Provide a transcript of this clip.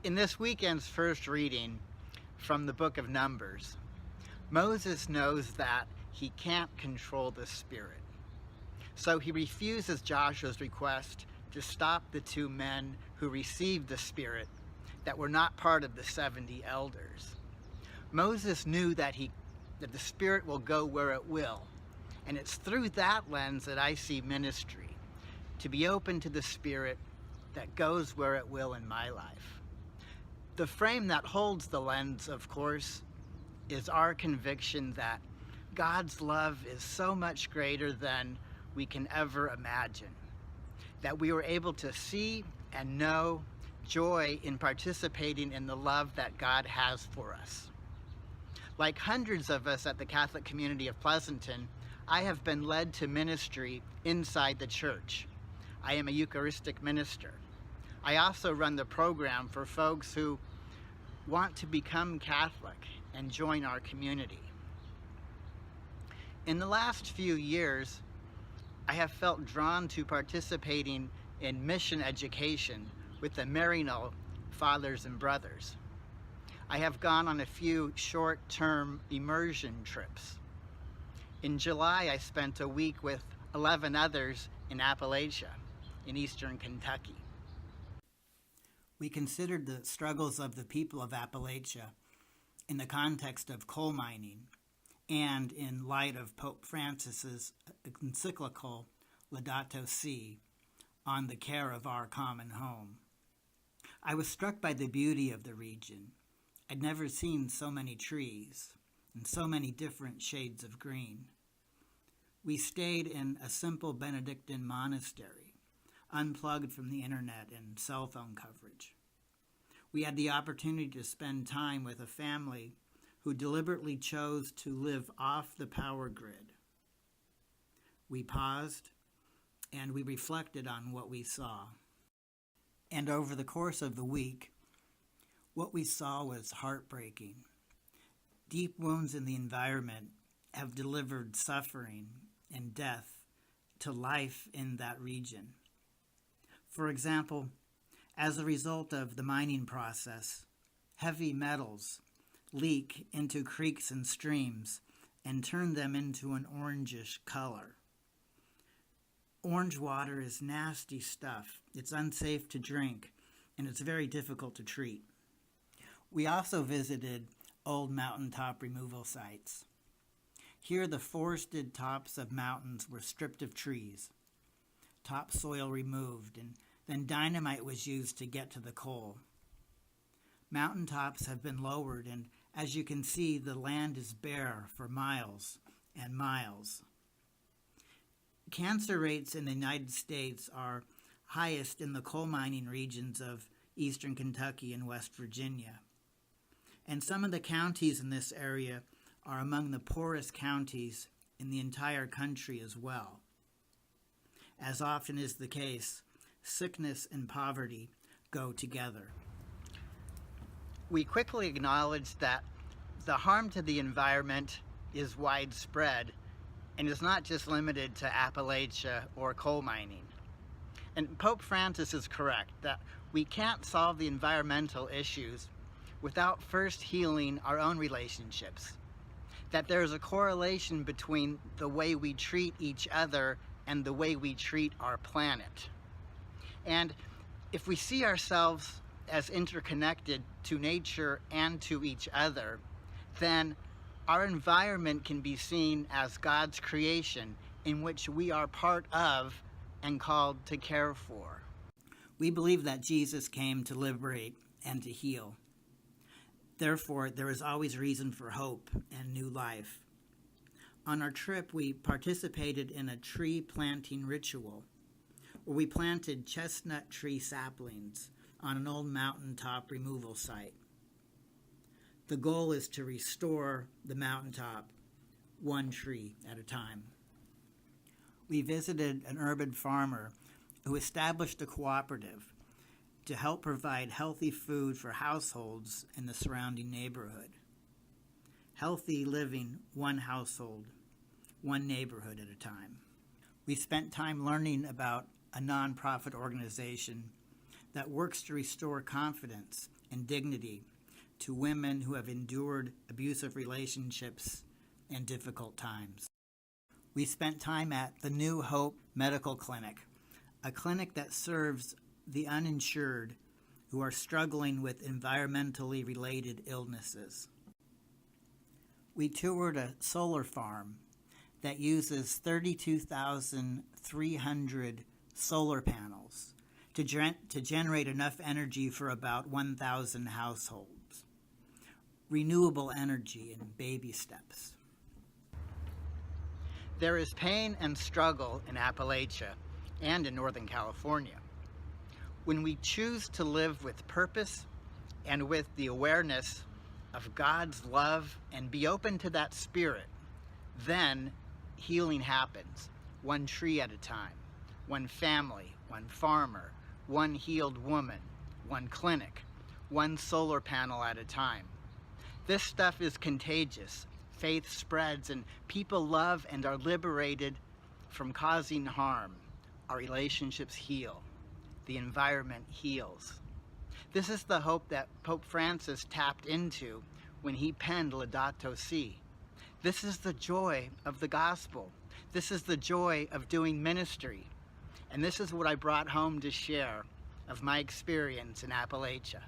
In this weekend's first reading from the book of Numbers, Moses knows that he can't control the Spirit. So he refuses Joshua's request to stop the two men who received the Spirit that were not part of the 70 elders. Moses knew that the Spirit will go where it will, and it's through that lens that I see ministry, to be open to the Spirit that goes where it will in my life. The frame that holds the lens, of course, is our conviction that God's love is so much greater than we can ever imagine, that we were able to see and know joy in participating in the love that God has for us. Like hundreds of us at the Catholic community of Pleasanton, I have been led to ministry inside the church. I am a Eucharistic minister. I also run the program for folks who want to become Catholic and join our community. In the last few years, I have felt drawn to participating in mission education with the Maryknoll Fathers and Brothers. I have gone on a few short-term immersion trips. In July, I spent a week with 11 others in Appalachia, in eastern Kentucky. We considered the struggles of the people of Appalachia in the context of coal mining and in light of Pope Francis's encyclical Laudato Si on the care of our common home. I was struck by the beauty of the region. I'd never seen so many trees and so many different shades of green. We stayed in a simple Benedictine monastery, unplugged from the internet and cell phone coverage. We had the opportunity to spend time with a family who deliberately chose to live off the power grid. We paused and we reflected on what we saw. And over the course of the week, what we saw was heartbreaking. Deep wounds in the environment have delivered suffering and death to life in that region. For example, as a result of the mining process, heavy metals leak into creeks and streams and turn them into an orangish color. Orange water is nasty stuff. It's unsafe to drink, and it's very difficult to treat. We also visited old mountaintop removal sites. Here, the forested tops of mountains were stripped of trees, topsoil removed, and then dynamite was used to get to the coal. Mountaintops have been lowered, and as you can see, the land is bare for miles and miles. Cancer rates in the United States are highest in the coal mining regions of eastern Kentucky and West Virginia. And some of the counties in this area are among the poorest counties in the entire country as well. As often is the case, sickness and poverty go together. We quickly acknowledged that the harm to the environment is widespread and is not just limited to Appalachia or coal mining. And Pope Francis is correct that we can't solve the environmental issues without first healing our own relationships, that there's a correlation between the way we treat each other and the way we treat our planet. And if we see ourselves as interconnected to nature and to each other, then our environment can be seen as God's creation in which we are part of and called to care for. We believe that Jesus came to liberate and to heal. Therefore, there is always reason for hope and new life. On our trip, we participated in a tree planting ritual where we planted chestnut tree saplings on an old mountaintop removal site. The goal is to restore the mountaintop one tree at a time. We visited an urban farmer who established a cooperative to help provide healthy food for households in the surrounding neighborhood. Healthy living, one household, one neighborhood at a time. We spent time learning about a nonprofit organization that works to restore confidence and dignity to women who have endured abusive relationships and difficult times. We spent time at the New Hope Medical Clinic, a clinic that serves the uninsured who are struggling with environmentally related illnesses. We toured a solar farm that uses 32,300 solar panels to generate enough energy for about 1,000 households. Renewable energy in baby steps. There is pain and struggle in Appalachia and in Northern California. When we choose to live with purpose and with the awareness of God's love and be open to that spirit, then healing happens, one tree at a time, one family, one farmer, one healed woman, one clinic, one solar panel at a time. This stuff is contagious. Faith spreads and people love and are liberated from causing harm. Our relationships heal. The environment heals. This is the hope that Pope Francis tapped into when he penned Laudato Si. This is the joy of the gospel. This is the joy of doing ministry. And this is what I brought home to share of my experience in Appalachia.